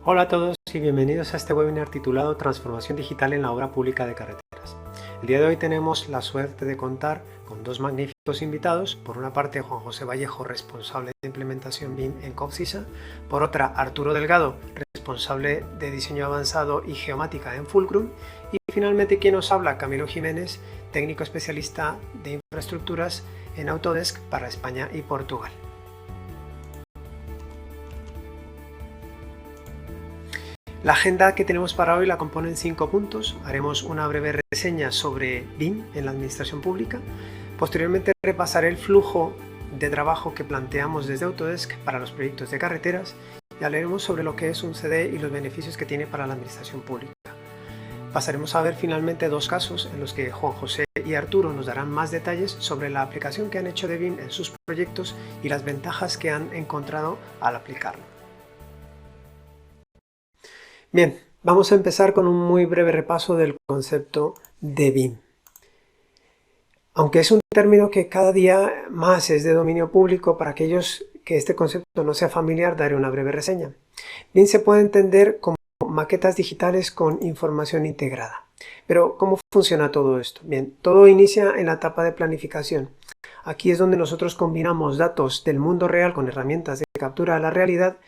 Hola a todos y bienvenidos a este webinar titulado Transformación Digital en la Obra Pública de Carreteras. El día de hoy tenemos la suerte de contar con dos magníficos invitados. Por una parte, Juan José Vallejo, responsable de implementación BIM en Copcisa. Por otra, Arturo Delgado, responsable de diseño avanzado y geomática en Fulcrum. Y finalmente, quien nos habla, Camilo Jiménez, técnico especialista de infraestructuras en Autodesk para España y Portugal. La agenda que tenemos para hoy la componen 5 puntos. Haremos una breve reseña sobre BIM en la administración pública. Posteriormente repasaré el flujo de trabajo que planteamos desde Autodesk para los proyectos de carreteras y hablaremos sobre lo que es un CD y los beneficios que tiene para la administración pública. Pasaremos a ver finalmente dos casos en los que Juan José y Arturo nos darán más detalles sobre la aplicación que han hecho de BIM en sus proyectos y las ventajas que han encontrado al aplicarlo. Bien, vamos a empezar con un muy breve repaso del concepto de BIM. Aunque es un término que cada día más es de dominio público, para aquellos que este concepto no sea familiar, daré una breve reseña. BIM se puede entender como maquetas digitales con información integrada. Pero, ¿cómo funciona todo esto? Bien, todo inicia en la etapa de planificación. Aquí es donde nosotros combinamos datos del mundo real con herramientas de captura de la realidad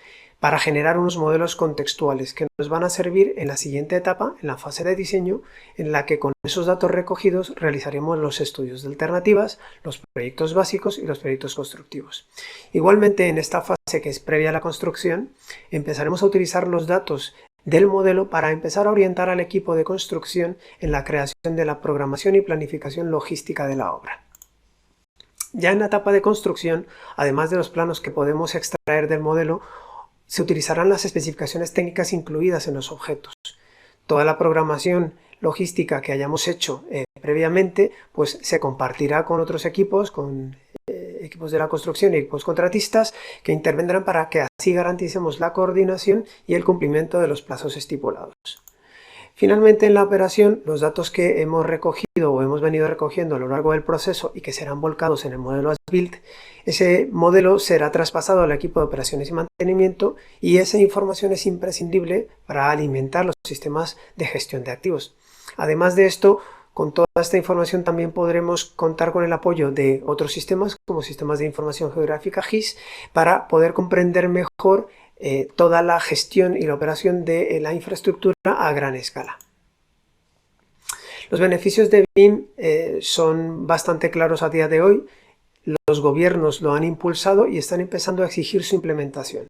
para generar unos modelos contextuales que nos van a servir en la siguiente etapa, en la fase de diseño, en la que con esos datos recogidos realizaremos los estudios de alternativas, los proyectos básicos y los proyectos constructivos. Igualmente, en esta fase que es previa a la construcción, empezaremos a utilizar los datos del modelo para empezar a orientar al equipo de construcción en la creación de la programación y planificación logística de la obra. Ya en la etapa de construcción, además de los planos que podemos extraer del modelo, se utilizarán las especificaciones técnicas incluidas en los objetos. Toda la programación logística que hayamos hecho previamente, pues se compartirá con otros equipos, con equipos de la construcción y equipos contratistas que intervendrán para que así garanticemos la coordinación y el cumplimiento de los plazos estipulados. Finalmente, en la operación, los datos que hemos recogido o hemos venido recogiendo a lo largo del proceso y que serán volcados en el modelo as-built, ese modelo será traspasado al equipo de operaciones y mantenimiento y esa información es imprescindible para alimentar los sistemas de gestión de activos. Además de esto, con toda esta información también podremos contar con el apoyo de otros sistemas como sistemas de información geográfica GIS para poder comprender mejor toda la gestión y la operación de la infraestructura a gran escala. Los beneficios de BIM son bastante claros a día de hoy. Los gobiernos lo han impulsado y están empezando a exigir su implementación.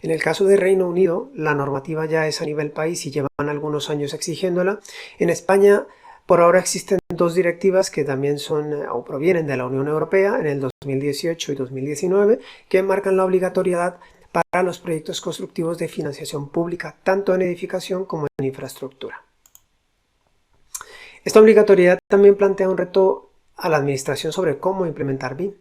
En el caso de Reino Unido, la normativa ya es a nivel país y llevan algunos años exigiéndola. En España, por ahora existen dos directivas que también son o provienen de la Unión Europea en el 2018 y 2019 que marcan la obligatoriedad para los proyectos constructivos de financiación pública, tanto en edificación como en infraestructura. Esta obligatoriedad también plantea un reto a la administración sobre cómo implementar BIM.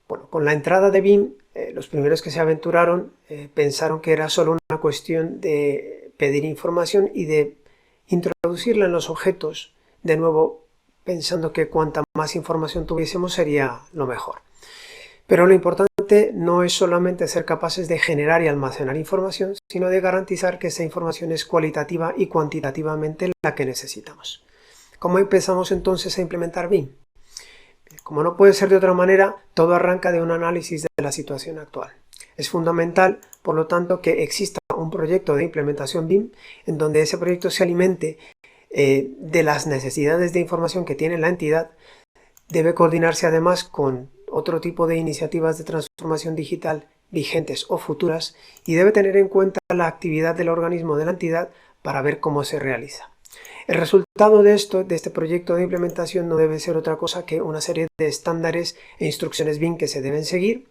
Bueno, con la entrada de BIM, los primeros que se aventuraron pensaron que era solo una cuestión de pedir información y de introducirla en los objetos, de nuevo pensando que cuanta más información tuviésemos sería lo mejor. Pero lo importante no es solamente ser capaces de generar y almacenar información, sino de garantizar que esa información es cualitativa y cuantitativamente la que necesitamos. ¿Cómo empezamos entonces a implementar BIM? Como no puede ser de otra manera, todo arranca de un análisis de la situación actual. Es fundamental, por lo tanto, que exista un proyecto de implementación BIM en donde ese proyecto se alimente de las necesidades de información que tiene la entidad. Debe coordinarse además con otro tipo de iniciativas de transformación digital vigentes o futuras y debe tener en cuenta la actividad del organismo de la entidad para ver cómo se realiza. El resultado de este proyecto de implementación no debe ser otra cosa que una serie de estándares e instrucciones BIM que se deben seguir,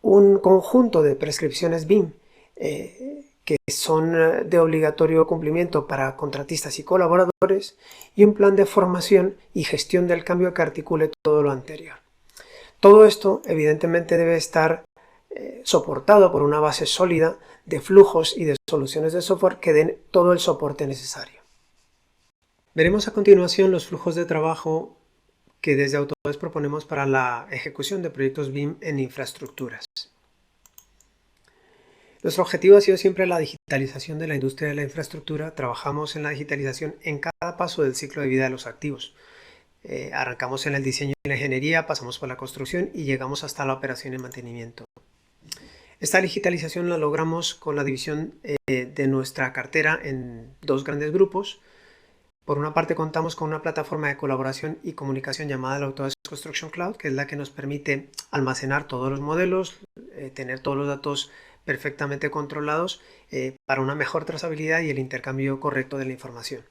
un conjunto de prescripciones BIM que son de obligatorio cumplimiento para contratistas y colaboradores y un plan de formación y gestión del cambio que articule todo lo anterior. Todo esto evidentemente debe estar soportado por una base sólida de flujos y de soluciones de software que den todo el soporte necesario. Veremos a continuación los flujos de trabajo que desde Autodesk proponemos para la ejecución de proyectos BIM en infraestructuras. Nuestro objetivo ha sido siempre la digitalización de la industria de la infraestructura. Trabajamos en la digitalización en cada paso del ciclo de vida de los activos. Arrancamos en el diseño y la ingeniería, pasamos por la construcción y llegamos hasta la operación y mantenimiento. Esta digitalización la logramos con la división de nuestra cartera en dos grandes grupos. Por una parte contamos con una plataforma de colaboración y comunicación llamada la Autodesk Construction Cloud, que es la que nos permite almacenar todos los modelos, tener todos los datos perfectamente controlados para una mejor trazabilidad y el intercambio correcto de la información.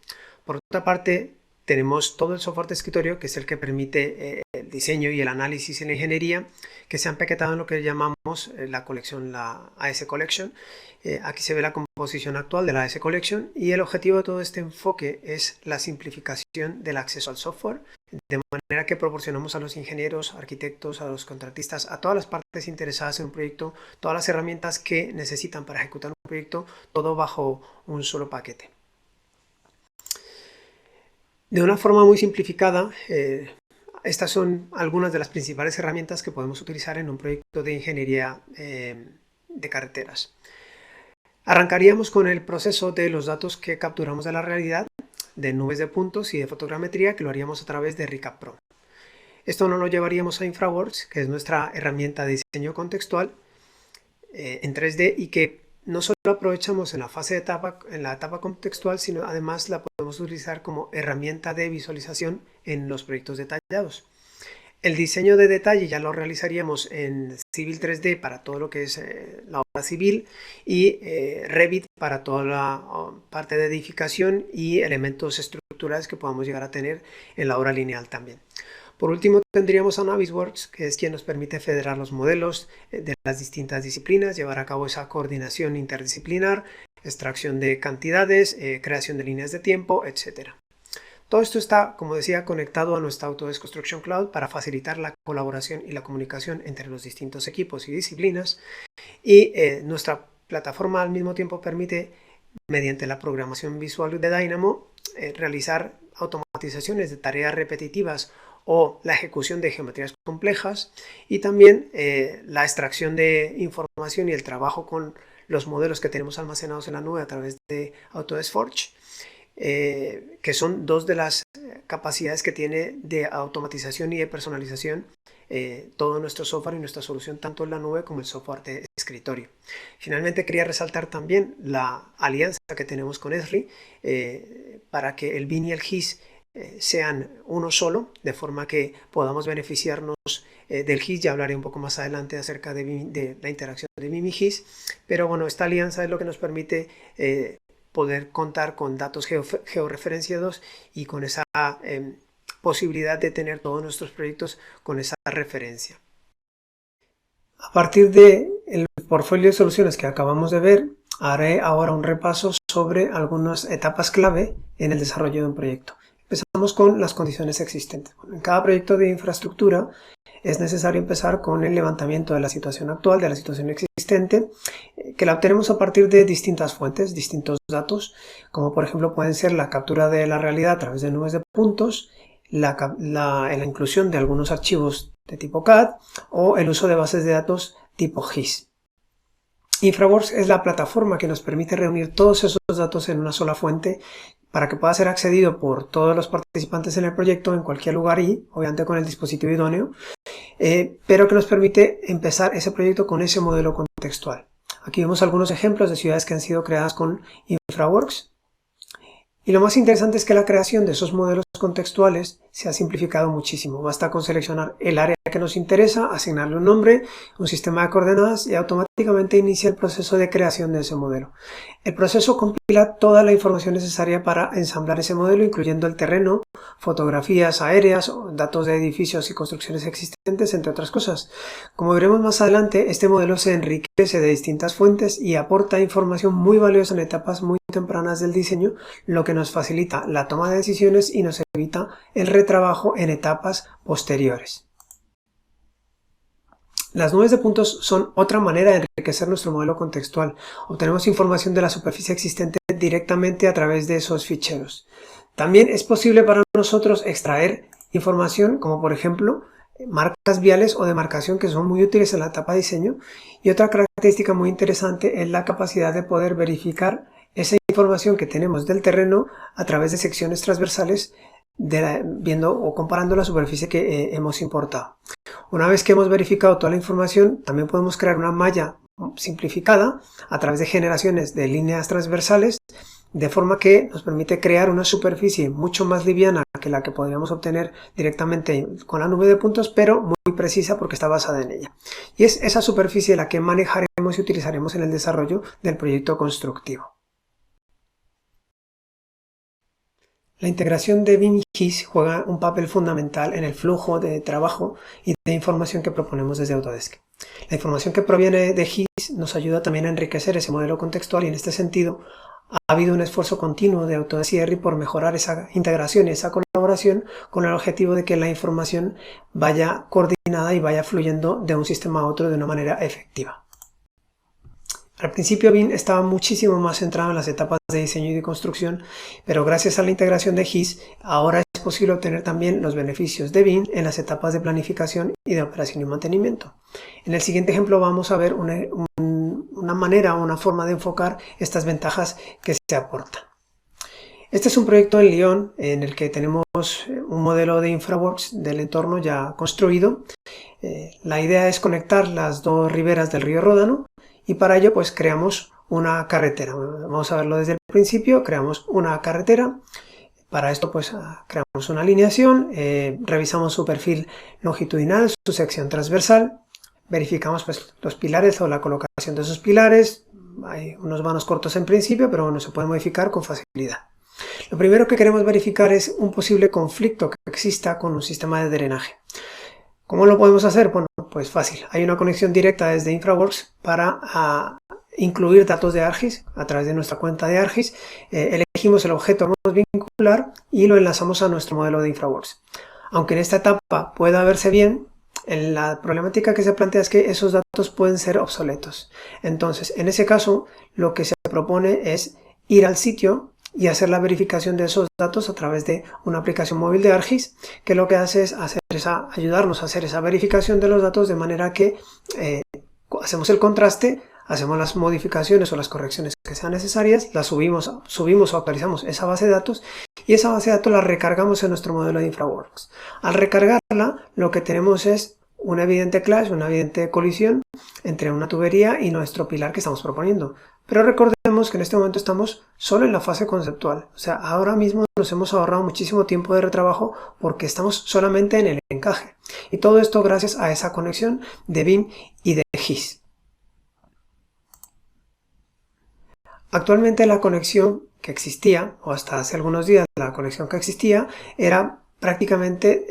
Por otra parte, tenemos todo el software de escritorio, que es el que permite el diseño y el análisis y la ingeniería, que se ha empaquetado en lo que llamamos la colección, la AS Collection. Aquí se ve la composición actual de la AS Collection y el objetivo de todo este enfoque es la simplificación del acceso al software, de manera que proporcionamos a los ingenieros, arquitectos, a los contratistas, a todas las partes interesadas en un proyecto, todas las herramientas que necesitan para ejecutar un proyecto, todo bajo un solo paquete. De una forma muy simplificada, estas son algunas de las principales herramientas que podemos utilizar en un proyecto de ingeniería de carreteras. Arrancaríamos con el proceso de los datos que capturamos de la realidad, de nubes de puntos y de fotogrametría, que lo haríamos a través de Recap Pro. Esto no lo llevaríamos a InfraWorks, que es nuestra herramienta de diseño contextual en 3D y que no solo aprovechamos en la etapa contextual, sino además la podemos utilizar como herramienta de visualización en los proyectos detallados. El diseño de detalle ya lo realizaríamos en Civil 3D para todo lo que es la obra civil y Revit para toda la parte de edificación y elementos estructurales que podamos llegar a tener en la obra lineal también. Por último tendríamos a Navisworks, que es quien nos permite federar los modelos de las distintas disciplinas, llevar a cabo esa coordinación interdisciplinar, extracción de cantidades, creación de líneas de tiempo, etc. Todo esto está, como decía, conectado a nuestra Autodesk Construction Cloud para facilitar la colaboración y la comunicación entre los distintos equipos y disciplinas. Y nuestra plataforma al mismo tiempo permite, mediante la programación visual de Dynamo, realizar automatizaciones de tareas repetitivas o la ejecución de geometrías complejas y también la extracción de información y el trabajo con los modelos que tenemos almacenados en la nube a través de Autodesk Forge, que son dos de las capacidades que tiene de automatización y de personalización todo nuestro software y nuestra solución, tanto en la nube como el software de escritorio. Finalmente quería resaltar también la alianza que tenemos con Esri para que el BIM y el GIS sean uno solo, de forma que podamos beneficiarnos del GIS. Ya hablaré un poco más adelante acerca de la interacción de BIM y GIS, pero bueno, esta alianza es lo que nos permite poder contar con datos georreferenciados y con esa posibilidad de tener todos nuestros proyectos con esa referencia. A partir del portfolio de soluciones que acabamos de ver, haré ahora un repaso sobre algunas etapas clave en el desarrollo de un proyecto. Empezamos con las condiciones existentes. En cada proyecto de infraestructura es necesario empezar con el levantamiento de la situación actual, de la situación existente, que la obtenemos a partir de distintas fuentes, distintos datos, como por ejemplo pueden ser la captura de la realidad a través de nubes de puntos, la inclusión de algunos archivos de tipo CAD o el uso de bases de datos tipo GIS. InfraWorks es la plataforma que nos permite reunir todos esos datos en una sola fuente para que pueda ser accedido por todos los participantes en el proyecto en cualquier lugar y obviamente con el dispositivo idóneo, pero que nos permite empezar ese proyecto con ese modelo contextual. Aquí vemos algunos ejemplos de ciudades que han sido creadas con InfraWorks. Y lo más interesante es que la creación de esos modelos contextuales se ha simplificado muchísimo. Basta con seleccionar el área que nos interesa, asignarle un nombre, un sistema de coordenadas y automáticamente inicia el proceso de creación de ese modelo. El proceso compila toda la información necesaria para ensamblar ese modelo, incluyendo el terreno, fotografías aéreas, datos de edificios y construcciones existentes, entre otras cosas. Como veremos más adelante, este modelo se enriquece de distintas fuentes y aporta información muy valiosa en etapas muy tempranas del diseño, lo que nos facilita la toma de decisiones y nos evita el retrabajo en etapas posteriores. Las nubes de puntos son otra manera de enriquecer nuestro modelo contextual. Obtenemos información de la superficie existente directamente a través de esos ficheros. También es posible para nosotros extraer información como por ejemplo marcas viales o demarcación, que son muy útiles en la etapa de diseño. Y otra característica característica muy interesante es la capacidad de poder verificar esa información que tenemos del terreno a través de secciones transversales viendo o comparando la superficie que hemos importado. Una vez que hemos verificado toda la información, también podemos crear una malla simplificada a través de generaciones de líneas transversales, de forma que nos permite crear una superficie mucho más liviana que la que podríamos obtener directamente con la nube de puntos, pero muy precisa porque está basada en ella. Y es esa superficie la que manejaremos y utilizaremos en el desarrollo del proyecto constructivo. La integración de BIM y GIS juega un papel fundamental en el flujo de trabajo y de información que proponemos desde Autodesk. La información que proviene de GIS nos ayuda también a enriquecer ese modelo contextual y en este sentido ha habido un esfuerzo continuo de Autodesk y ERRI por mejorar esa integración y esa colaboración con el objetivo de que la información vaya coordinada y vaya fluyendo de un sistema a otro de una manera efectiva. Al principio BIM estaba muchísimo más centrado en las etapas de diseño y de construcción, pero gracias a la integración de GIS ahora es posible obtener también los beneficios de BIM en las etapas de planificación y de operación y mantenimiento. En el siguiente ejemplo vamos a ver una manera o una forma de enfocar estas ventajas que se aportan. Este es un proyecto en Lyon en el que tenemos un modelo de InfraWorks del entorno ya construido. La idea es conectar las dos riberas del río Ródano y para ello pues creamos una carretera. Vamos a verlo desde el principio. Creamos una carretera. Para esto pues creamos una alineación, revisamos su perfil longitudinal, su sección transversal, verificamos pues los pilares o la colocación de esos pilares. Hay unos vanos cortos en principio, pero bueno, se puede modificar con facilidad. Lo primero que queremos verificar es un posible conflicto que exista con un sistema de drenaje. ¿Cómo lo podemos hacer? Bueno, pues fácil. Hay una conexión directa desde InfraWorks para incluir datos de ArcGIS a través de nuestra cuenta de ArcGIS. Elegimos el objeto que vamos a vincular y lo enlazamos a nuestro modelo de InfraWorks. Aunque en esta etapa pueda verse bien, la problemática que se plantea es que esos datos pueden ser obsoletos. Entonces, en ese caso, lo que se propone es ir al sitio y hacer la verificación de esos datos a través de una aplicación móvil de ArcGIS, que lo que hace es ayudarnos a hacer esa verificación de los datos de manera que hacemos el contraste, hacemos las modificaciones o las correcciones que sean necesarias, las subimos o actualizamos esa base de datos y esa base de datos la recargamos en nuestro modelo de InfraWorks. Al recargarla, lo que tenemos es un evidente clash, una evidente colisión entre una tubería y nuestro pilar que estamos proponiendo. Pero recordemos que en este momento estamos solo en la fase conceptual. O sea, ahora mismo nos hemos ahorrado muchísimo tiempo de retrabajo porque estamos solamente en el encaje. Y todo esto gracias a esa conexión de BIM y de GIS. Actualmente la conexión que existía, o hasta hace algunos días la conexión que existía, era prácticamente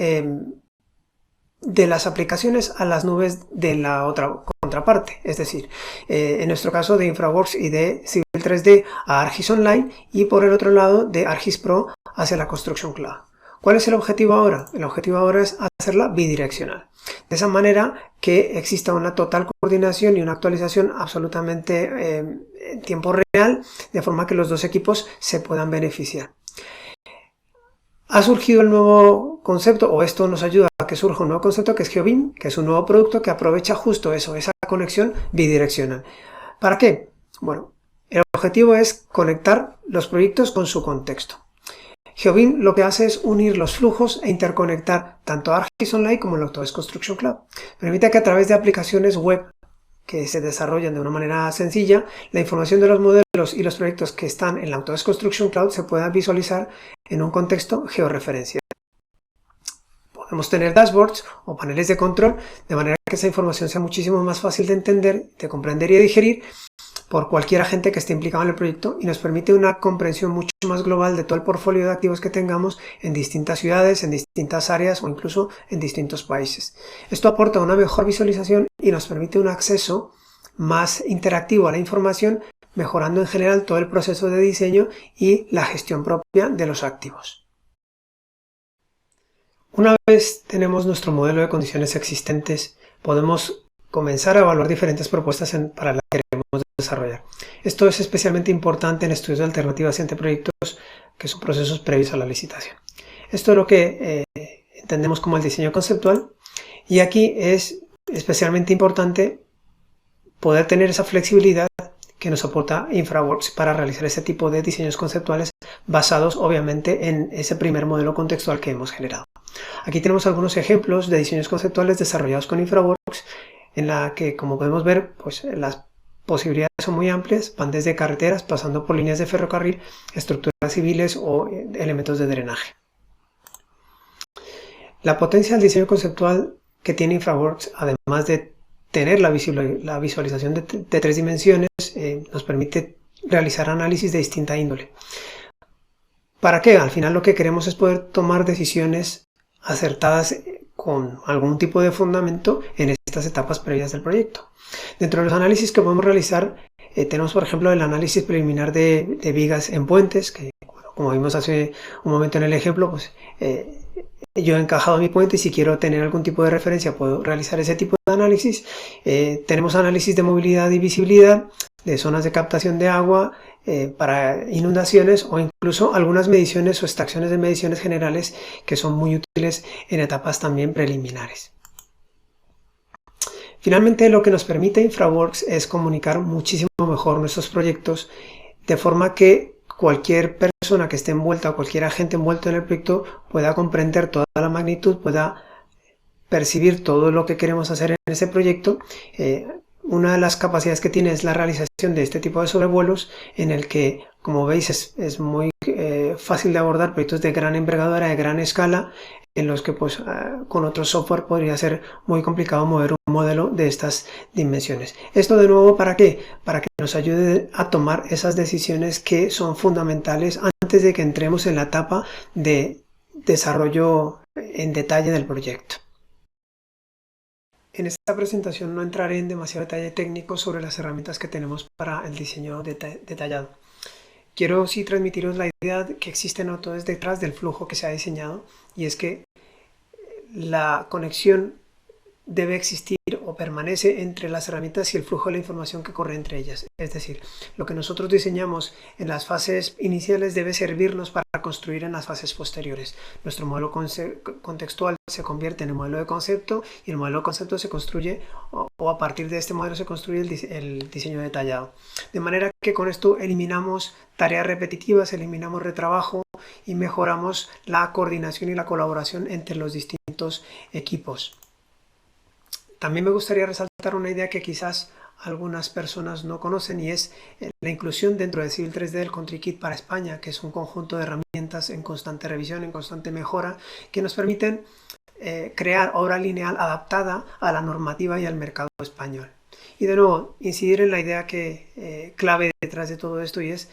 de las aplicaciones a las nubes de la otra contraparte, es decir, en nuestro caso de InfraWorks y de Civil 3D a ArcGIS Online y por el otro lado de ArcGIS Pro hacia la Construction Cloud. ¿Cuál es el objetivo ahora? El objetivo ahora es hacerla bidireccional, de esa manera que exista una total coordinación y una actualización absolutamente en tiempo real, de forma que los dos equipos se puedan beneficiar. Ha surgido el nuevo concepto, o esto nos ayuda a que surja un nuevo concepto, que es GeoBIM, que es un nuevo producto que aprovecha justo eso, esa conexión bidireccional. ¿Para qué? Bueno, el objetivo es conectar los proyectos con su contexto. GeoBIM lo que hace es unir los flujos e interconectar tanto ArcGIS Online como el Autodesk Construction Cloud. Permite que a través de aplicaciones web que se desarrollan de una manera sencilla, la información de los modelos y los proyectos que están en la Autodesk Construction Cloud se pueda visualizar en un contexto georreferencial. Podemos tener dashboards o paneles de control, de manera que esa información sea muchísimo más fácil de entender, de comprender y de digerir por cualquier agente que esté implicado en el proyecto y nos permite una comprensión mucho más global de todo el portfolio de activos que tengamos en distintas ciudades, en distintas áreas o incluso en distintos países. Esto aporta una mejor visualización y nos permite un acceso más interactivo a la información, mejorando en general todo el proceso de diseño y la gestión propia de los activos. Una vez tenemos nuestro modelo de condiciones existentes, podemos comenzar a evaluar diferentes propuestas para las que queremos desarrollar. Esto es especialmente importante en estudios de alternativas entre proyectos que son procesos previos a la licitación. Esto es lo que entendemos como el diseño conceptual y aquí es especialmente importante poder tener esa flexibilidad que nos aporta InfraWorks para realizar este tipo de diseños conceptuales basados obviamente en ese primer modelo contextual que hemos generado. Aquí tenemos algunos ejemplos de diseños conceptuales desarrollados con InfraWorks en la que, como podemos ver, pues las posibilidades son muy amplias, van desde carreteras pasando por líneas de ferrocarril, estructuras civiles o elementos de drenaje. La potencia del diseño conceptual que tiene InfraWorks, además de tener la visualización de 3 dimensiones, nos permite realizar análisis de distinta índole. ¿Para qué? Al final lo que queremos es poder tomar decisiones acertadas con algún tipo de fundamento en estas etapas previas del proyecto. Dentro de los análisis que podemos realizar, tenemos por ejemplo el análisis preliminar de vigas en puentes, que como vimos hace un momento en el ejemplo, pues yo he encajado mi puente y si quiero tener algún tipo de referencia puedo realizar ese tipo de análisis. Tenemos análisis de movilidad y visibilidad, de zonas de captación de agua para inundaciones o incluso algunas mediciones o extracciones de mediciones generales que son muy útiles en etapas también preliminares. Finalmente, lo que nos permite InfraWorks es comunicar muchísimo mejor nuestros proyectos de forma que cualquier persona que esté envuelta o cualquier agente envuelto en el proyecto pueda comprender toda la magnitud, pueda percibir todo lo que queremos hacer en ese proyecto. Una de las capacidades que tiene es la realización de este tipo de sobrevuelos en el que, como veis, es muy fácil de abordar proyectos de gran envergadura, de gran escala, en los que pues con otro software podría ser muy complicado mover un modelo de estas dimensiones. Esto de nuevo, ¿para qué? Para que nos ayude a tomar esas decisiones que son fundamentales antes de que entremos en la etapa de desarrollo en detalle del proyecto. En esta presentación no entraré en demasiado detalle técnico sobre las herramientas que tenemos para el diseño detallado. Quiero sí transmitiros la idea que existen autores detrás del flujo que se ha diseñado, y es que la conexión debe existir o permanece entre las herramientas y el flujo de la información que corre entre ellas. Es decir, lo que nosotros diseñamos en las fases iniciales debe servirnos para construir en las fases posteriores. Nuestro modelo contextual se convierte en el modelo de concepto y el modelo de concepto se construye o a partir de este modelo se construye el diseño detallado. De manera que con esto eliminamos tareas repetitivas, eliminamos retrabajo y mejoramos la coordinación y la colaboración entre los distintos equipos. También me gustaría resaltar una idea que quizás algunas personas no conocen, y es la inclusión dentro de Civil 3D del Country Kit para España, que es un conjunto de herramientas en constante revisión, en constante mejora, que nos permiten crear obra lineal adaptada a la normativa y al mercado español. Y de nuevo, incidir en la idea clave detrás de todo esto, y es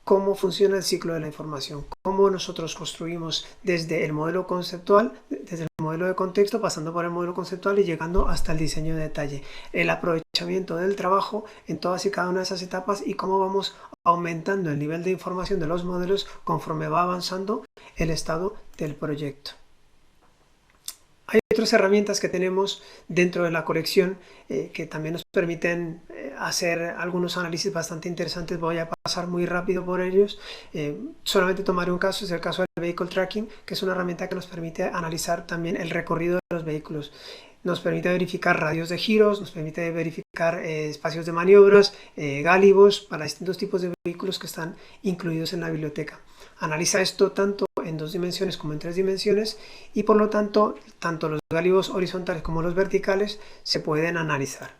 cómo funciona el ciclo de la información, cómo nosotros construimos desde el modelo conceptual, desde el modelo de contexto, pasando por el modelo conceptual y llegando hasta el diseño de detalle, el aprovechamiento del trabajo en todas y cada una de esas etapas y cómo vamos aumentando el nivel de información de los modelos conforme va avanzando el estado del proyecto. Hay otras herramientas que tenemos dentro de la colección que también nos permiten hacer algunos análisis bastante interesantes. Voy a pasar muy rápido por ellos. Solamente tomaré un caso, es el caso del Vehicle Tracking, que es una herramienta que nos permite analizar también el recorrido de los vehículos. Nos permite verificar radios de giros, nos permite verificar espacios de maniobras, gálibos para distintos tipos de vehículos que están incluidos en la biblioteca. Analiza esto tanto en 2 dimensiones como en 3 dimensiones y por lo tanto, tanto los gálibos horizontales como los verticales se pueden analizar.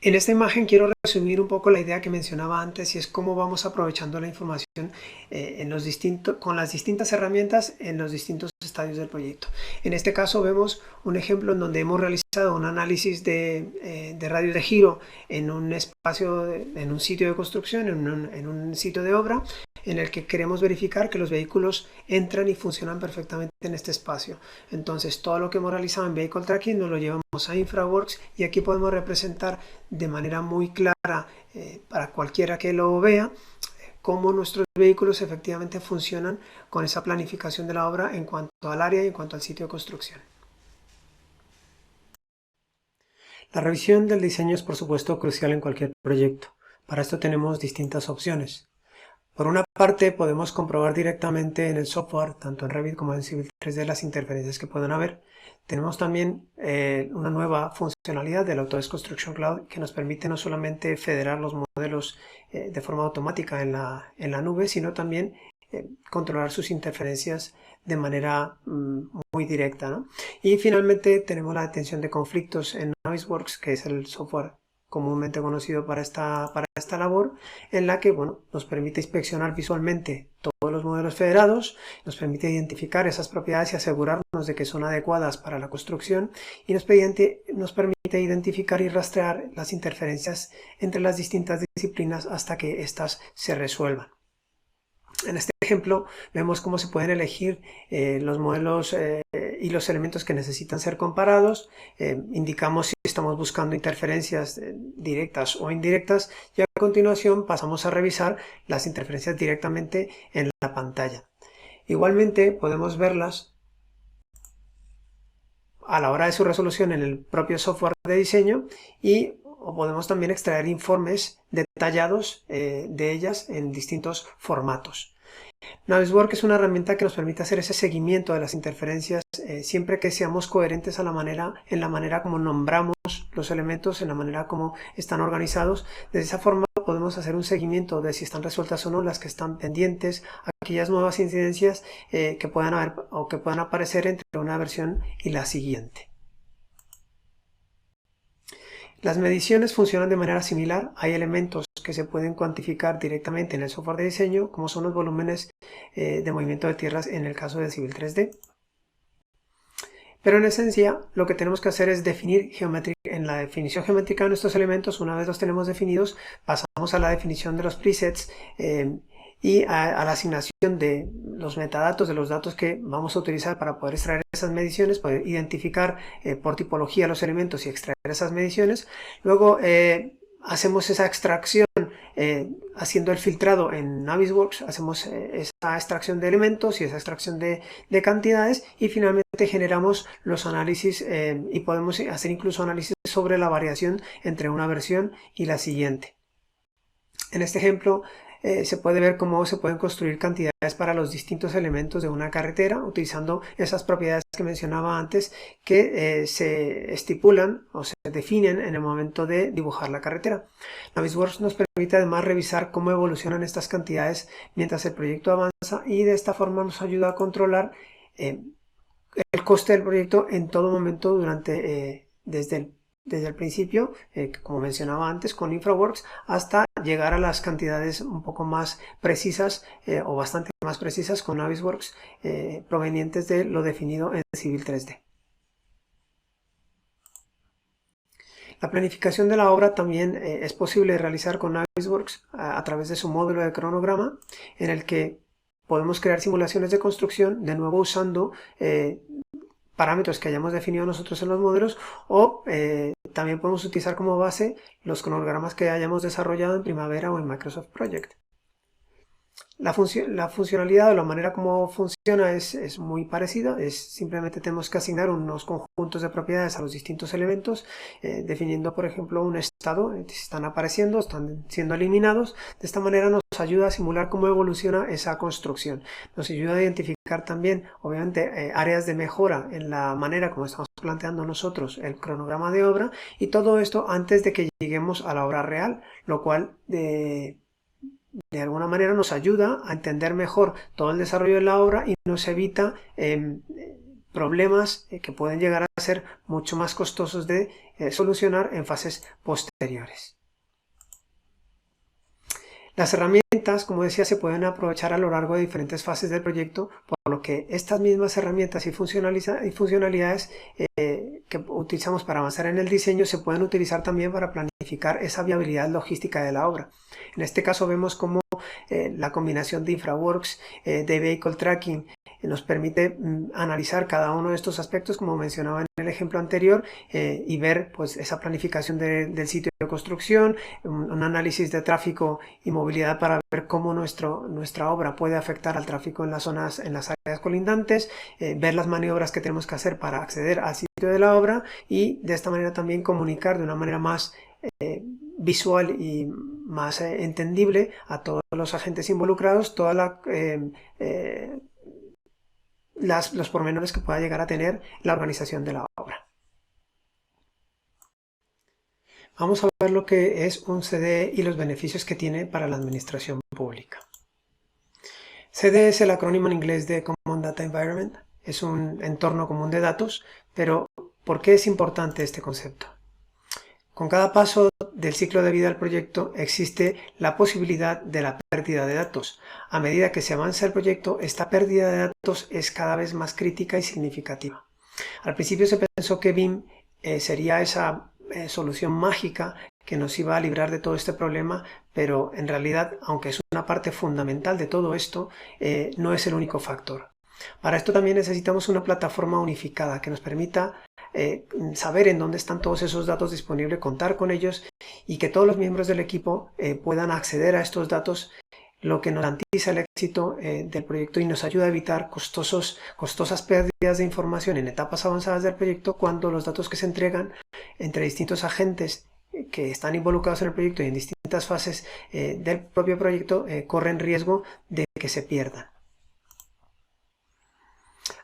En esta imagen quiero resumir un poco la idea que mencionaba antes, y es cómo vamos aprovechando la información con las distintas herramientas en los distintos estadios del proyecto. En este caso vemos un ejemplo en donde hemos realizado un análisis de radios de giro en un espacio, en un sitio de construcción, en un sitio de obra, en el que queremos verificar que los vehículos entran y funcionan perfectamente en este espacio. Entonces todo lo que hemos realizado en Vehicle Tracking nos lo llevamos a InfraWorks y aquí podemos representar de manera muy clara para cualquiera que lo vea cómo nuestros vehículos efectivamente funcionan con esa planificación de la obra en cuanto al área y en cuanto al sitio de construcción. La revisión del diseño es por supuesto crucial en cualquier proyecto. Para esto tenemos distintas opciones. Por una parte, podemos comprobar directamente en el software, tanto en Revit como en Civil 3D, las interferencias que pueden haber. Tenemos también una nueva funcionalidad del Autodesk Construction Cloud que nos permite no solamente federar los modelos de forma automática en la nube, sino también controlar sus interferencias de manera muy directa, ¿no? Y finalmente tenemos la detención de conflictos en Navisworks, que es el software comúnmente conocido para esta labor, en la que nos permite inspeccionar visualmente todos los modelos federados, nos permite identificar esas propiedades y asegurarnos de que son adecuadas para la construcción, y nos permite identificar y rastrear las interferencias entre las distintas disciplinas hasta que éstas se resuelvan. En este ejemplo vemos cómo se pueden elegir los modelos y los elementos que necesitan ser comparados. Indicamos si estamos buscando interferencias directas o indirectas, y a continuación pasamos a revisar las interferencias directamente en la pantalla. Igualmente podemos verlas a la hora de su resolución en el propio software de diseño, o podemos también extraer informes detallados de ellas en distintos formatos. Navisworks es una herramienta que nos permite hacer ese seguimiento de las interferencias siempre que seamos coherentes en la manera como nombramos los elementos, en la manera como están organizados. De esa forma podemos hacer un seguimiento de si están resueltas o no, las que están pendientes, aquellas nuevas incidencias que puedan haber o que puedan aparecer entre una versión y la siguiente. Las mediciones funcionan de manera similar. Hay elementos que se pueden cuantificar directamente en el software de diseño, como son los volúmenes de movimiento de tierras en el caso de Civil 3D. Pero en esencia lo que tenemos que hacer es definir en la definición geométrica de nuestros elementos. Una vez los tenemos definidos, pasamos a la definición de los presets y a la asignación de los metadatos, de los datos que vamos a utilizar para poder extraer esas mediciones, poder identificar por tipología los elementos y extraer esas mediciones. Luego hacemos esa extracción haciendo el filtrado en Navisworks, hacemos esa extracción de elementos y esa extracción de cantidades, y finalmente generamos los análisis y podemos hacer incluso análisis sobre la variación entre una versión y la siguiente. En este ejemplo se puede ver cómo se pueden construir cantidades para los distintos elementos de una carretera utilizando esas propiedades que mencionaba antes, que se estipulan o se definen en el momento de dibujar la carretera. Navisworks nos permite además revisar cómo evolucionan estas cantidades mientras el proyecto avanza, y de esta forma nos ayuda a controlar el coste del proyecto en todo momento desde el principio, como mencionaba antes, con InfraWorks, hasta llegar a las cantidades un poco más precisas o bastante más precisas con Navisworks, provenientes de lo definido en Civil 3D. La planificación de la obra también es posible realizar con Navisworks a través de su módulo de cronograma, en el que podemos crear simulaciones de construcción, de nuevo usando parámetros que hayamos definido nosotros en los modelos, o también podemos utilizar como base los cronogramas que hayamos desarrollado en Primavera o en Microsoft Project. La funcionalidad o la manera como funciona es muy parecida. Simplemente tenemos que asignar unos conjuntos de propiedades a los distintos elementos, definiendo por ejemplo un estado, si están apareciendo, están siendo eliminados. De esta manera nos ayuda a simular cómo evoluciona esa construcción. Nos ayuda a identificar también, obviamente, áreas de mejora en la manera como estamos planteando nosotros el cronograma de obra, y todo esto antes de que lleguemos a la obra real, lo cual de alguna manera nos ayuda a entender mejor todo el desarrollo de la obra y nos evita problemas que pueden llegar a ser mucho más costosos de solucionar en fases posteriores. Las herramientas, como decía, se pueden aprovechar a lo largo de diferentes fases del proyecto, por lo que estas mismas herramientas y funcionalidades que utilizamos para avanzar en el diseño se pueden utilizar también para planificar esa viabilidad logística de la obra. En este caso vemos cómo la combinación de InfraWorks, de Vehicle Tracking, nos permite analizar cada uno de estos aspectos, como mencionaba en el ejemplo anterior, y ver pues esa planificación del sitio de construcción, un análisis de tráfico y movilidad para ver cómo nuestra obra puede afectar al tráfico en las áreas colindantes, ver las maniobras que tenemos que hacer para acceder al sitio de la obra, y de esta manera también comunicar de una manera más visual y más entendible a todos los agentes involucrados, los pormenores que pueda llegar a tener la organización de la obra. Vamos a ver lo que es un CDE y los beneficios que tiene para la administración pública. CDE es el acrónimo en inglés de Common Data Environment. Es un entorno común de datos, pero ¿por qué es importante este concepto? Con cada paso del ciclo de vida del proyecto existe la posibilidad de la pérdida de datos. A medida que se avanza el proyecto, esta pérdida de datos es cada vez más crítica y significativa. Al principio se pensó que BIM sería esa solución mágica que nos iba a librar de todo este problema, pero en realidad, aunque es una parte fundamental de todo esto, no es el único factor. Para esto también necesitamos una plataforma unificada que nos permita saber en dónde están todos esos datos disponibles, contar con ellos y que todos los miembros del equipo puedan acceder a estos datos, lo que nos garantiza el éxito del proyecto y nos ayuda a evitar costosas pérdidas de información en etapas avanzadas del proyecto cuando los datos que se entregan entre distintos agentes que están involucrados en el proyecto y en distintas fases del propio proyecto corren riesgo de que se pierdan.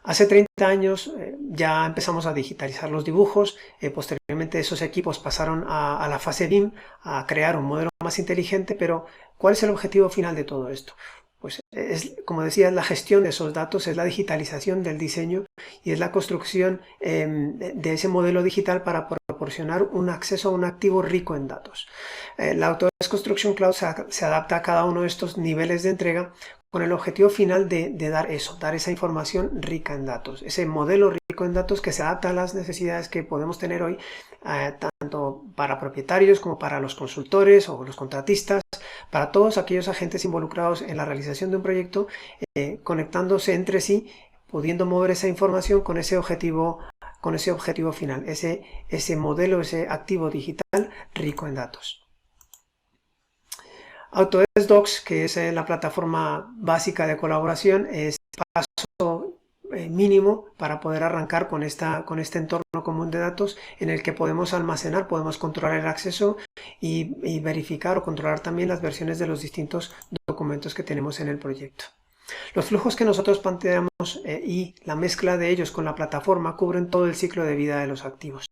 Hace 30 años ya empezamos a digitalizar los dibujos, posteriormente esos equipos pasaron a la fase BIM, a crear un modelo más inteligente, pero ¿cuál es el objetivo final de todo esto? Pues es, como decía, la gestión de esos datos, es la digitalización del diseño y es la construcción de ese modelo digital para proporcionar un acceso a un activo rico en datos. La Autodesk Construction Cloud se adapta a cada uno de estos niveles de entrega con el objetivo final de dar esa información rica en datos, ese modelo rico en datos que se adapta a las necesidades que podemos tener hoy, tanto para propietarios como para los consultores o los contratistas, para todos aquellos agentes involucrados en la realización de un proyecto, conectándose entre sí, pudiendo mover esa información con ese objetivo final, ese modelo, ese activo digital rico en datos. Autodesk Docs, que es la plataforma básica de colaboración, es el paso mínimo para poder arrancar con este entorno común de datos en el que podemos almacenar, podemos controlar el acceso y verificar o controlar también las versiones de los distintos documentos que tenemos en el proyecto. Los flujos que nosotros planteamos y la mezcla de ellos con la plataforma cubren todo el ciclo de vida de los activos.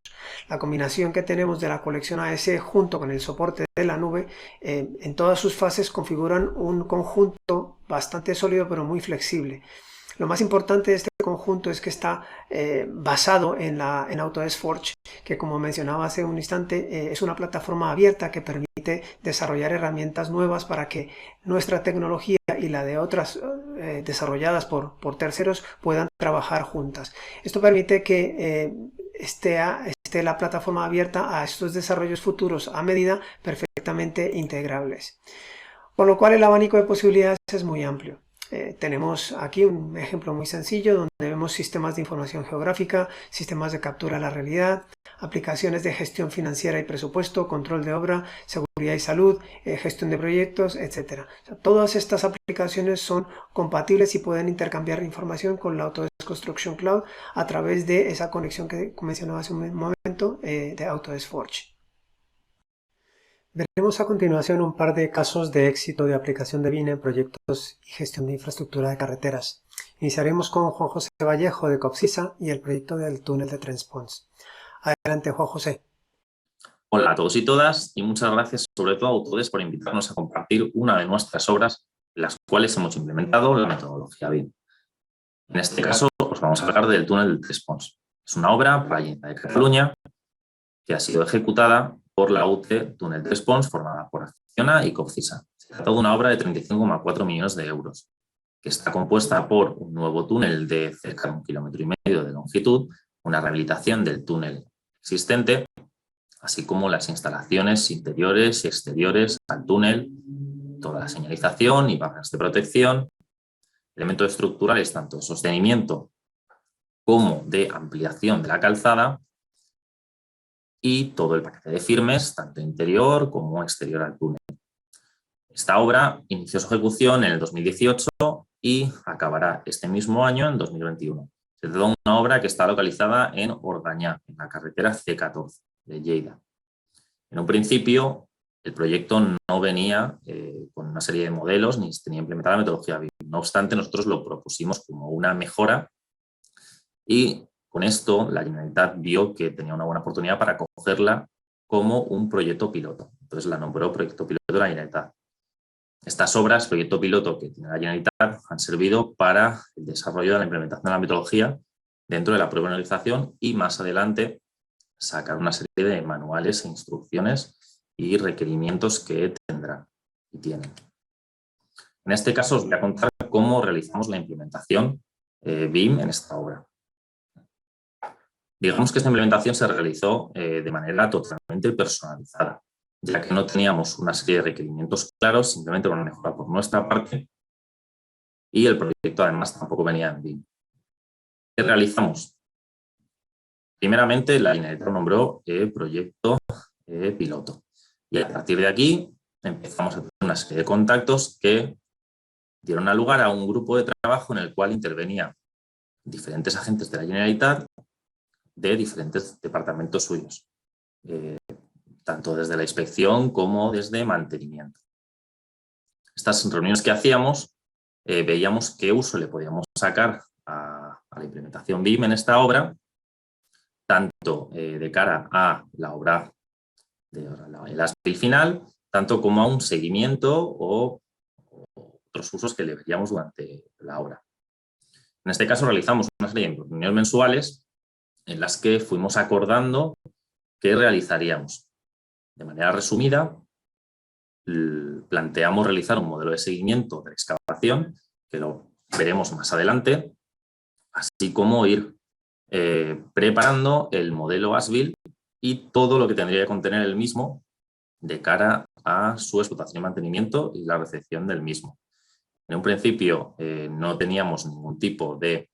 La combinación que tenemos de la colección AS junto con el soporte de la nube en todas sus fases configuran un conjunto bastante sólido pero muy flexible. Lo más importante de este conjunto es que está basado en Autodesk Forge, que como mencionaba hace un instante, es una plataforma abierta que permite desarrollar herramientas nuevas para que nuestra tecnología y la de otras desarrolladas por terceros puedan trabajar juntas. Esto permite que esté la plataforma abierta a estos desarrollos futuros a medida perfectamente integrables. Con lo cual el abanico de posibilidades es muy amplio. Tenemos aquí un ejemplo muy sencillo donde vemos sistemas de información geográfica, sistemas de captura de la realidad, aplicaciones de gestión financiera y presupuesto, control de obra, seguridad y salud, gestión de proyectos, etc. O sea, todas estas aplicaciones son compatibles y pueden intercambiar información con la Autodesk Construction Cloud a través de esa conexión que mencionaba hace un momento de Autodesk Forge. Veremos a continuación un par de casos de éxito de aplicación de BIM en proyectos y gestión de infraestructura de carreteras. Iniciaremos con Juan José Vallejo de Copsisa y el proyecto del túnel de Transpons. Adelante, Juan José. Hola a todos y todas y muchas gracias sobre todo a Autodesk por invitarnos a compartir una de nuestras obras en las cuales hemos implementado la metodología BIM. En este caso os vamos a hablar del túnel del Transpons. Es una obra para la Generalitat de Cataluña que ha sido ejecutada por la UTE Túnel Transpons formada por Acciona y Copsisa. Se trata de una obra de 35,4 millones de euros que está compuesta por un nuevo túnel de cerca de 1,5 kilómetros de longitud, una rehabilitación del túnel existente, así como las instalaciones interiores y exteriores al túnel, toda la señalización y barras de protección, elementos estructurales tanto de sostenimiento como de ampliación de la calzada y todo el paquete de firmes, tanto interior como exterior al túnel. Esta obra inició su ejecución en el 2018 y acabará este mismo año, en 2021. Se trata de una obra que está localizada en Organyà, en la carretera C14 de Lleida. En un principio, El proyecto no venía con una serie de modelos ni tenía implementada la metodología BIM. No obstante, nosotros lo propusimos como una mejora y con esto la Generalitat vio que tenía una buena oportunidad para cogerla como un proyecto piloto. Entonces la nombró proyecto piloto de la Generalitat. Estas obras, proyecto piloto que tiene la Generalitat, han servido para el desarrollo de la implementación de la metodología dentro de la prueba de analización y más adelante sacar una serie de manuales e instrucciones y requerimientos que tendrán y tienen. En este caso os voy a contar cómo realizamos la implementación BIM en esta obra. Digamos que esta implementación se realizó de manera totalmente personalizada, ya que no teníamos una serie de requerimientos claros, simplemente una mejora por nuestra parte, y el proyecto además tampoco venía en BIM. ¿Qué realizamos? Primeramente, la Generalitat nombró proyecto piloto. Y a partir de aquí empezamos a tener una serie de contactos que dieron lugar a un grupo de trabajo en el cual intervenían diferentes agentes de la Generalitat de diferentes departamentos suyos, tanto desde la inspección como desde mantenimiento. Estas reuniones que hacíamos, veíamos qué uso le podíamos sacar a la implementación BIM en esta obra, tanto de cara a la obra el ASPIL final, tanto como a un seguimiento o otros usos que le veríamos durante la obra. En este caso realizamos una serie de reuniones mensuales en las que fuimos acordando qué realizaríamos. De manera resumida, planteamos realizar un modelo de seguimiento de excavación, que lo veremos más adelante, así como ir preparando el modelo ASBIL y todo lo que tendría que contener el mismo de cara a su explotación y mantenimiento y la recepción del mismo. En un principio no teníamos ningún tipo de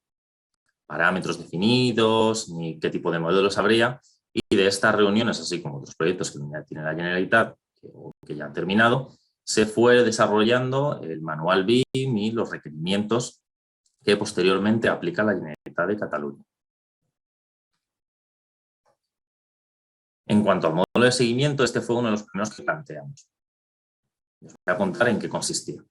parámetros definidos ni qué tipo de modelos habría, y de estas reuniones, así como otros proyectos que ya tiene la Generalitat, que ya han terminado, se fue desarrollando el manual BIM y los requerimientos que posteriormente aplica la Generalitat de Cataluña. En cuanto al modelo de seguimiento, este fue uno de los primeros que planteamos. Les voy a contar en qué consistía.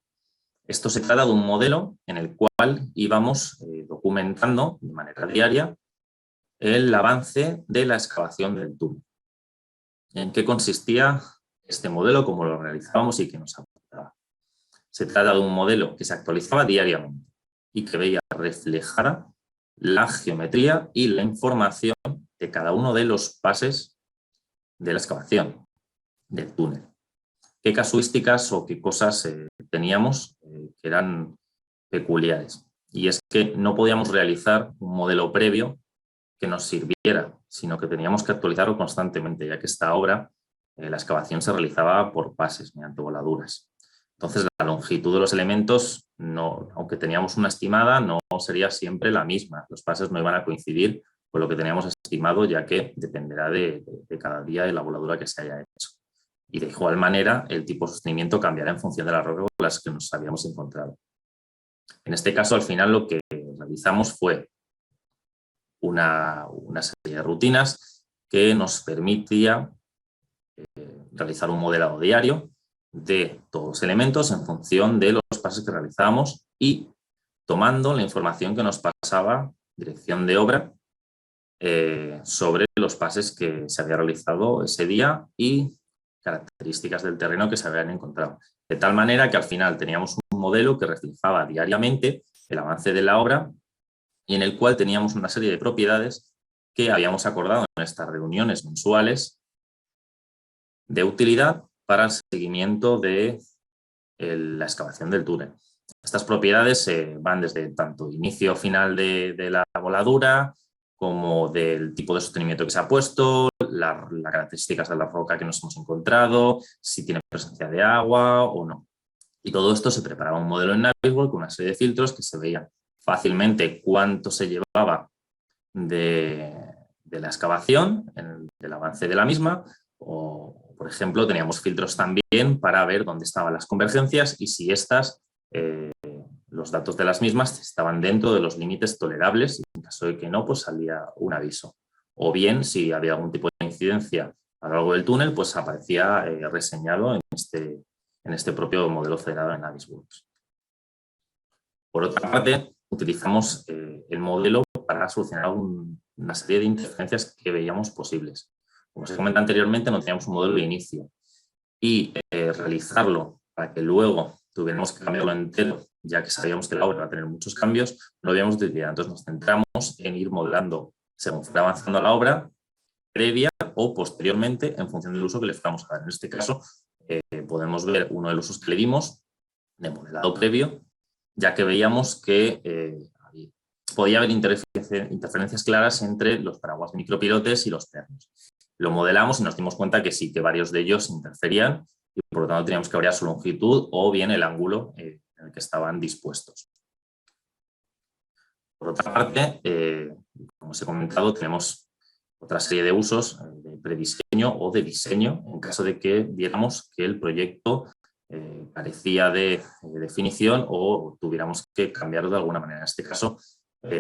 Esto se trata de un modelo en el cual íbamos documentando de manera diaria el avance de la excavación del túnel. ¿En qué consistía este modelo, cómo lo realizábamos y qué nos aportaba? Se trata de un modelo que se actualizaba diariamente y que veía reflejada la geometría y la información de cada uno de los pases de la excavación del túnel. ¿Qué casuísticas o qué cosas teníamos que eran peculiares? Y es que no podíamos realizar un modelo previo que nos sirviera, sino que teníamos que actualizarlo constantemente, ya que esta obra, la excavación se realizaba por pases, mediante voladuras. Entonces, la longitud de los elementos, no, aunque teníamos una estimada, no sería siempre la misma. Los pases no iban a coincidir con lo que teníamos estimado, ya que dependerá de cada día de la voladura que se haya hecho. Y de igual manera, el tipo de sostenimiento cambiará en función de las rocas con las que nos habíamos encontrado. En este caso, al final, lo que realizamos fue una serie de rutinas que nos permitía realizar un modelado diario de todos los elementos en función de los pases que realizábamos y tomando la información que nos pasaba dirección de obra sobre los pases que se había realizado ese día y características del terreno que se habían encontrado. De tal manera que al final teníamos un modelo que reflejaba diariamente el avance de la obra y en el cual teníamos una serie de propiedades que habíamos acordado en estas reuniones mensuales de utilidad para el seguimiento de la excavación del túnel. Estas propiedades van desde tanto inicio o final de la voladura, como del tipo de sostenimiento que se ha puesto, las características de la roca que nos hemos encontrado, si tiene presencia de agua o no. Y todo esto se preparaba un modelo en Navisworks con una serie de filtros que se veían fácilmente cuánto se llevaba de la excavación, del avance de la misma, o, por ejemplo, teníamos filtros también para ver dónde estaban las convergencias y si estas, los datos de las mismas estaban dentro de los límites tolerables y en caso de que no, pues salía un aviso. O bien, si había algún tipo de incidencia a lo largo del túnel, pues aparecía reseñado en este propio modelo federado en Navisworks. Por otra parte, utilizamos el modelo para solucionar una serie de interferencias que veíamos posibles. Como se comenta anteriormente, no teníamos un modelo de inicio y realizarlo para que luego tuviéramos que cambiarlo entero, ya que sabíamos que la obra va a tener muchos cambios, no habíamos utilidad. Entonces nos centramos en ir modelando según fuera avanzando la obra, previa o posteriormente en función del uso que le fuéramos a dar. En este caso, podemos ver uno de los usos que le dimos de modelado previo, ya que veíamos que podía haber interferencias claras entre los paraguas micropilotes y los pernos. Lo modelamos y nos dimos cuenta que sí, que varios de ellos interferían y por lo tanto teníamos que variar su longitud o bien el ángulo en el que estaban dispuestos. Por otra parte, como os he comentado, tenemos otra serie de usos de prediseño o de diseño en caso de que viéramos que el proyecto carecía de definición o tuviéramos que cambiarlo de alguna manera. En este caso,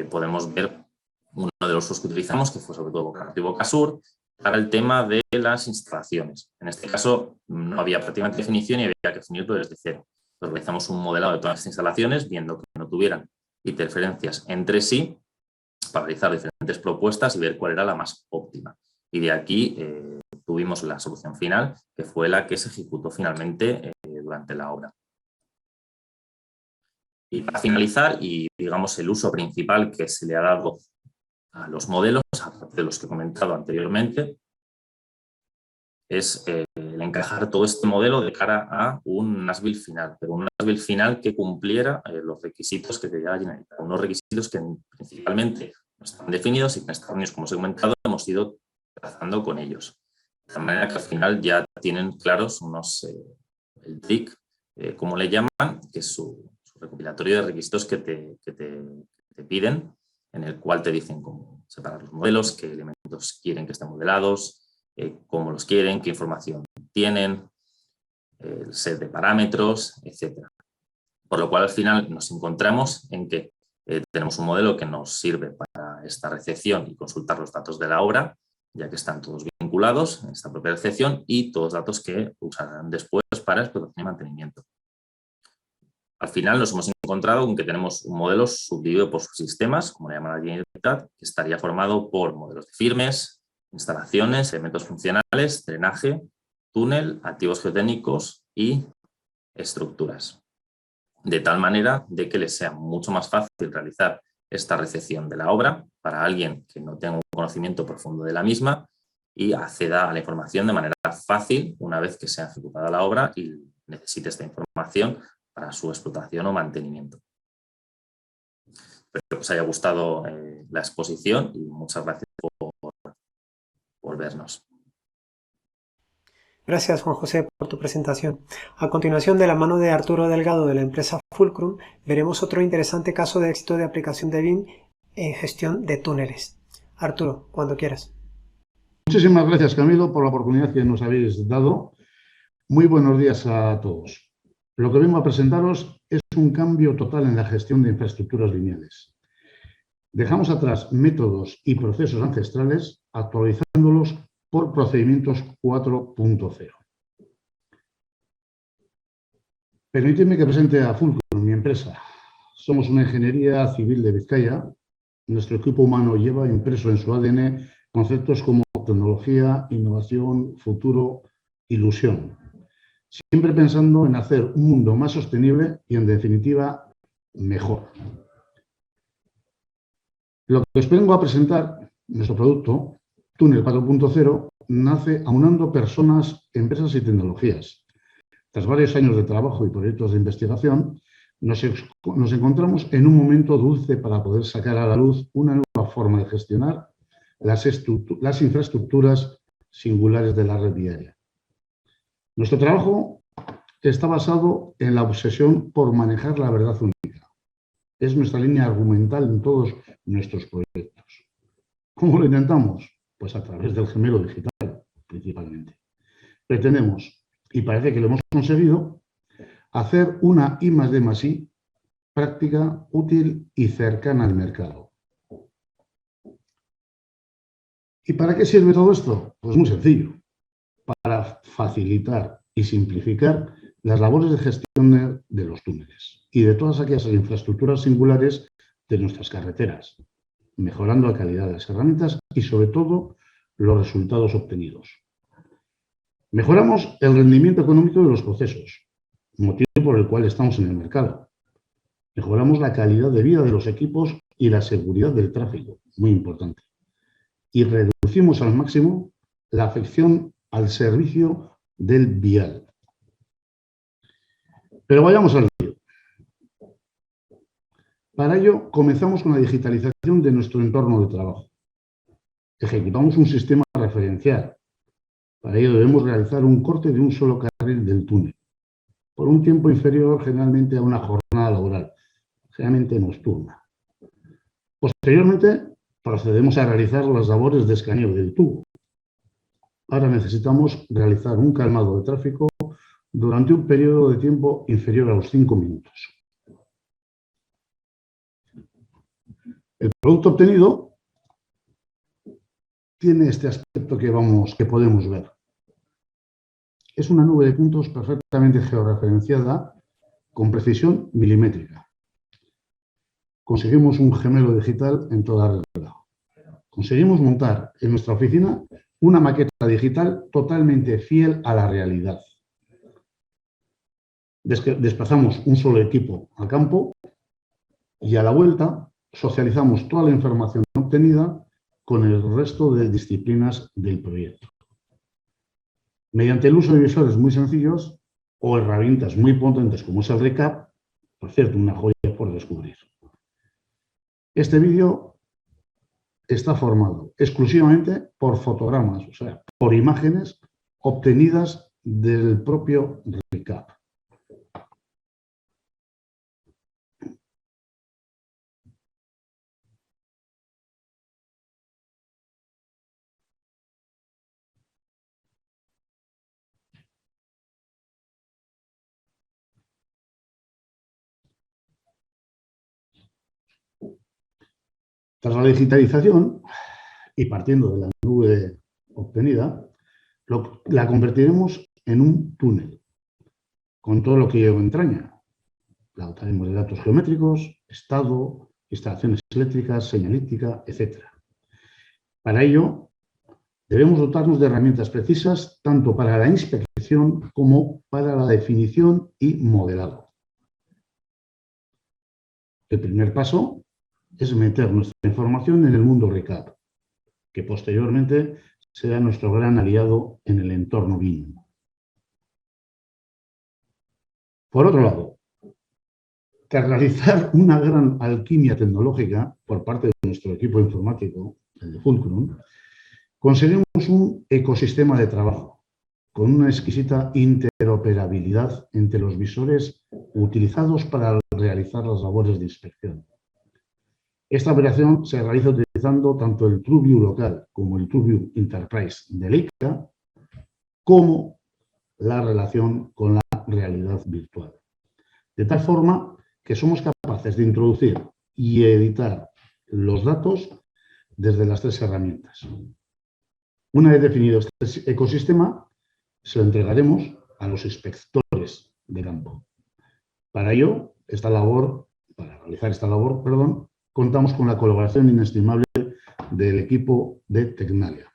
podemos ver uno de los usos que utilizamos, que fue sobre todo Boca Norte y Boca Sur, para el tema de las instalaciones. En este caso, no había prácticamente definición y había que definirlo desde cero. Entonces, realizamos un modelado de todas las instalaciones, viendo que no tuvieran interferencias entre sí, para realizar diferentes propuestas y ver cuál era la más óptima. Y de aquí tuvimos la solución final, que fue la que se ejecutó finalmente durante la obra. Y para finalizar, y digamos el uso principal que se le ha dado a los modelos, aparte de los que he comentado anteriormente, es el encajar todo este modelo de cara a un as-built final, pero un as-built final que cumpliera los requisitos que tenía la Generalitat, unos requisitos que principalmente no están definidos y que en estos años, como os he comentado, hemos ido trazando con ellos. De tal manera que al final ya tienen claros el TRIC, como le llaman, que es su recopilatorio de requisitos que te piden, en el cual te dicen cómo separar los modelos, qué elementos quieren que estén modelados, cómo los quieren, qué información tienen, el set de parámetros, etc. Por lo cual al final nos encontramos en que tenemos un modelo que nos sirve para esta recepción y consultar los datos de la obra, ya que están todos vinculados en esta propia recepción y todos datos que usarán después para explotación y mantenimiento. Al final nos hemos encontrado con que tenemos un modelo subdividido por subsistemas, como le llama la Generalitat, que estaría formado por modelos de firmes, instalaciones, elementos funcionales, drenaje, túnel, activos geotécnicos y estructuras. De tal manera de que les sea mucho más fácil realizar esta recepción de la obra para alguien que no tenga un conocimiento profundo de la misma y acceda a la información de manera fácil una vez que sea ejecutada la obra y necesite esta información para su explotación o mantenimiento. Espero que os haya gustado la exposición y muchas gracias por vernos. Gracias, Juan José, por tu presentación. A continuación, de la mano de Arturo Delgado de la empresa Fulcrum, veremos otro interesante caso de éxito de aplicación de BIM en gestión de túneles. Arturo, cuando quieras. Muchísimas gracias, Camilo, por la oportunidad que nos habéis dado. Muy buenos días a todos. Lo que vengo a presentaros es un cambio total en la gestión de infraestructuras lineales. Dejamos atrás métodos y procesos ancestrales, actualizándolos por procedimientos 4.0. Permitidme que presente a Fulcrum, mi empresa. Somos una ingeniería civil de Vizcaya. Nuestro equipo humano lleva impreso en su ADN conceptos como tecnología, innovación, futuro, ilusión. Siempre pensando en hacer un mundo más sostenible y, en definitiva, mejor. Lo que os vengo a presentar, nuestro producto, Túnel 4.0, nace aunando personas, empresas y tecnologías. Tras varios años de trabajo y proyectos de investigación, nos encontramos en un momento dulce para poder sacar a la luz una nueva forma de gestionar las infraestructuras singulares de la red viaria. Nuestro trabajo está basado en la obsesión por manejar la verdad única. Es nuestra línea argumental en todos nuestros proyectos. ¿Cómo lo intentamos? Pues a través del gemelo digital, principalmente. Pretendemos, y parece que lo hemos conseguido, hacer una I+D+I práctica, útil y cercana al mercado. ¿Y para qué sirve todo esto? Pues muy sencillo. para facilitar y simplificar las labores de gestión de los túneles y de todas aquellas infraestructuras singulares de nuestras carreteras, mejorando la calidad de las herramientas y, sobre todo, los resultados obtenidos. Mejoramos el rendimiento económico de los procesos, motivo por el cual estamos en el mercado. Mejoramos la calidad de vida de los equipos y la seguridad del tráfico, muy importante. Y reducimos al máximo la afección al servicio del vial. Pero vayamos al lío. Para ello, comenzamos con la digitalización de nuestro entorno de trabajo. Ejecutamos un sistema referencial. Para ello debemos realizar un corte de un solo carril del túnel, por un tiempo inferior generalmente a una jornada laboral, generalmente nocturna. Posteriormente, procedemos a realizar las labores de escaneo del tubo. Ahora necesitamos realizar un calmado de tráfico durante un periodo de tiempo inferior a los 5 minutos. El producto obtenido tiene este aspecto que podemos ver. Es una nube de puntos perfectamente georreferenciada con precisión milimétrica. Conseguimos un gemelo digital en toda regla. Conseguimos montar en nuestra oficina una maqueta digital totalmente fiel a la realidad. Desplazamos un solo equipo al campo y a la vuelta socializamos toda la información obtenida con el resto de disciplinas del proyecto. Mediante el uso de visores muy sencillos o herramientas muy potentes como es el ReCap, por cierto, una joya por descubrir. Este vídeo está formado exclusivamente por fotogramas, o sea, por imágenes obtenidas del propio ReCap. Tras la digitalización y partiendo de la nube obtenida, la convertiremos en un túnel, con todo lo que ello entraña. La dotaremos de datos geométricos, estado, instalaciones eléctricas, señalística, etc. Para ello, debemos dotarnos de herramientas precisas tanto para la inspección como para la definición y modelado. El primer paso es meter nuestra información en el mundo ReCap, que posteriormente será nuestro gran aliado en el entorno BIM. Por otro lado, tras realizar una gran alquimia tecnológica por parte de nuestro equipo informático, el de Fulcrum, conseguimos un ecosistema de trabajo con una exquisita interoperabilidad entre los visores utilizados para realizar las labores de inspección. Esta operación se realiza utilizando tanto el TrueView local como el TrueView Enterprise de Leica, como la relación con la realidad virtual. De tal forma que somos capaces de introducir y editar los datos desde las tres herramientas. Una vez definido este ecosistema, se lo entregaremos a los inspectores de campo. Para realizar esta labor, contamos con la colaboración inestimable del equipo de Tecnalia.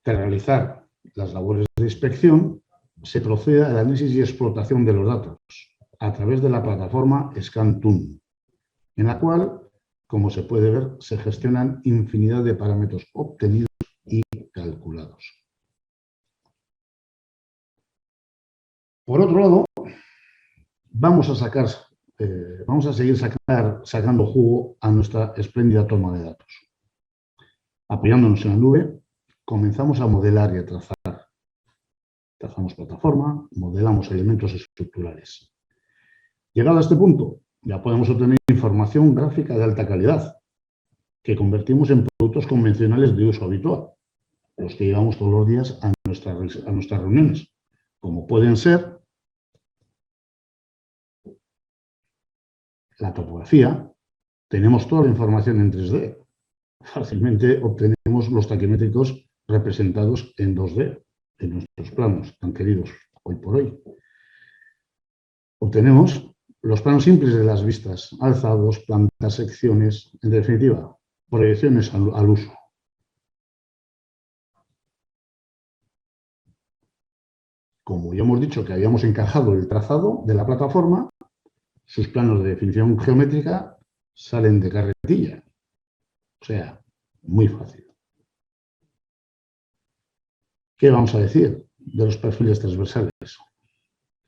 Tras realizar las labores de inspección, se procede al análisis y explotación de los datos a través de la plataforma ScanToon, en la cual, como se puede ver, se gestionan infinidad de parámetros obtenidos y calculados. Por otro lado, vamos a seguir sacando jugo a nuestra espléndida toma de datos. Apoyándonos en la nube, comenzamos a modelar y a trazar. Trazamos plataforma, modelamos elementos estructurales. Llegado a este punto, ya podemos obtener información gráfica de alta calidad, que convertimos en productos convencionales de uso habitual, los que llevamos todos los días a nuestras reuniones, como pueden ser la topografía. Tenemos toda la información en 3D. Fácilmente obtenemos los taquimétricos representados en 2D, en nuestros planos tan queridos hoy por hoy. Obtenemos los planos simples de las vistas, alzados, plantas, secciones, en definitiva, proyecciones al uso. Como ya hemos dicho que habíamos encajado el trazado de la plataforma, sus planos de definición geométrica salen de carretilla. O sea, muy fácil. ¿Qué vamos a decir de los perfiles transversales?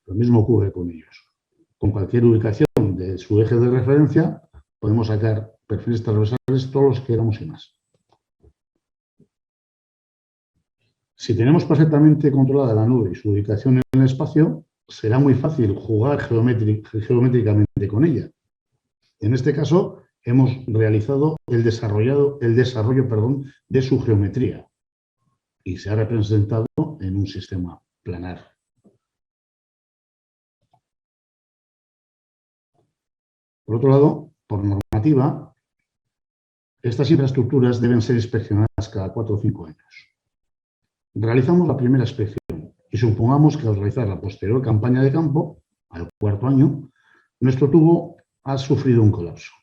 Lo mismo ocurre con ellos. Con cualquier ubicación de su eje de referencia, podemos sacar perfiles transversales todos los que queramos y más. Si tenemos perfectamente controlada la nube y su ubicación en el espacio, será muy fácil jugar geométricamente con ella. En este caso, hemos realizado el desarrollo de su geometría y se ha representado en un sistema planar. Por otro lado, por normativa, estas infraestructuras deben ser inspeccionadas cada 4 o 5 años. Realizamos la primera inspección y supongamos que al realizar la posterior campaña de campo, al 4º año, nuestro tubo ha sufrido un colapso.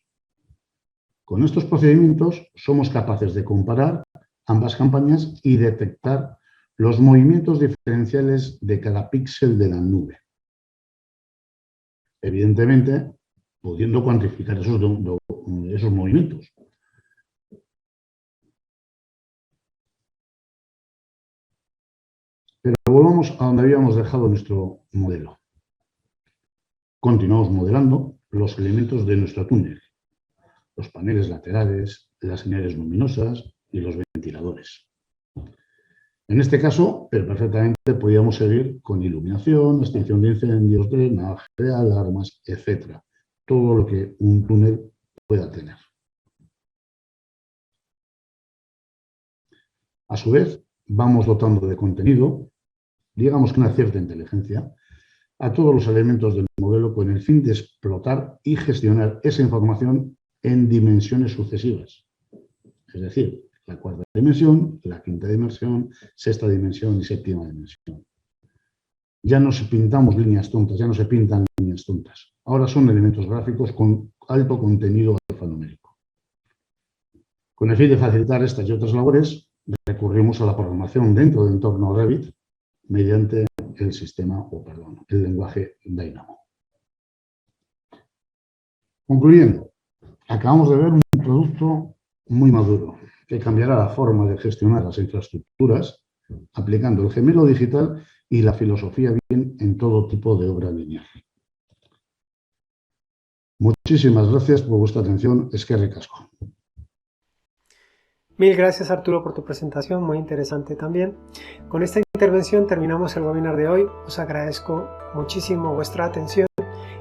Con estos procedimientos somos capaces de comparar ambas campañas y detectar los movimientos diferenciales de cada píxel de la nube. Evidentemente, pudiendo cuantificar esos movimientos. Pero volvamos a donde habíamos dejado nuestro modelo. Continuamos modelando los elementos de nuestro túnel, los paneles laterales, las señales luminosas y los ventiladores. En este caso, pero perfectamente podíamos seguir con iluminación, extinción de incendios, drenaje, alarmas, etc. Todo lo que un túnel pueda tener. A su vez, vamos dotando de contenido, digamos que una cierta inteligencia, a todos los elementos del modelo con el fin de explotar y gestionar esa información en dimensiones sucesivas. Es decir, la 4ª dimensión, la 5ª dimensión, 6ª dimensión y 7ª dimensión. Ya no se pintamos líneas tontas, ya no se pintan líneas tontas. Ahora son elementos gráficos con alto contenido alfanumérico. Con el fin de facilitar estas y otras labores, recurrimos a la programación dentro del entorno Revit mediante el lenguaje Dynamo. Concluyendo, acabamos de ver un producto muy maduro que cambiará la forma de gestionar las infraestructuras aplicando el gemelo digital y la filosofía BIM en todo tipo de obra lineal. Muchísimas gracias por vuestra atención. Eskerrik asko. Mil gracias, Arturo, por tu presentación, muy interesante también. Con esta intervención terminamos el webinar de hoy. Os agradezco muchísimo vuestra atención.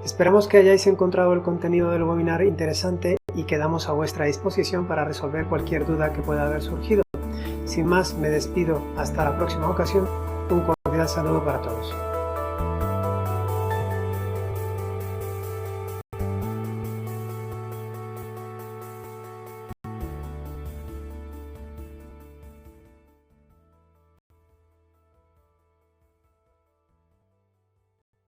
Esperamos que hayáis encontrado el contenido del webinar interesante y quedamos a vuestra disposición para resolver cualquier duda que pueda haber surgido. Sin más, me despido. Hasta la próxima ocasión. Un cordial saludo para todos.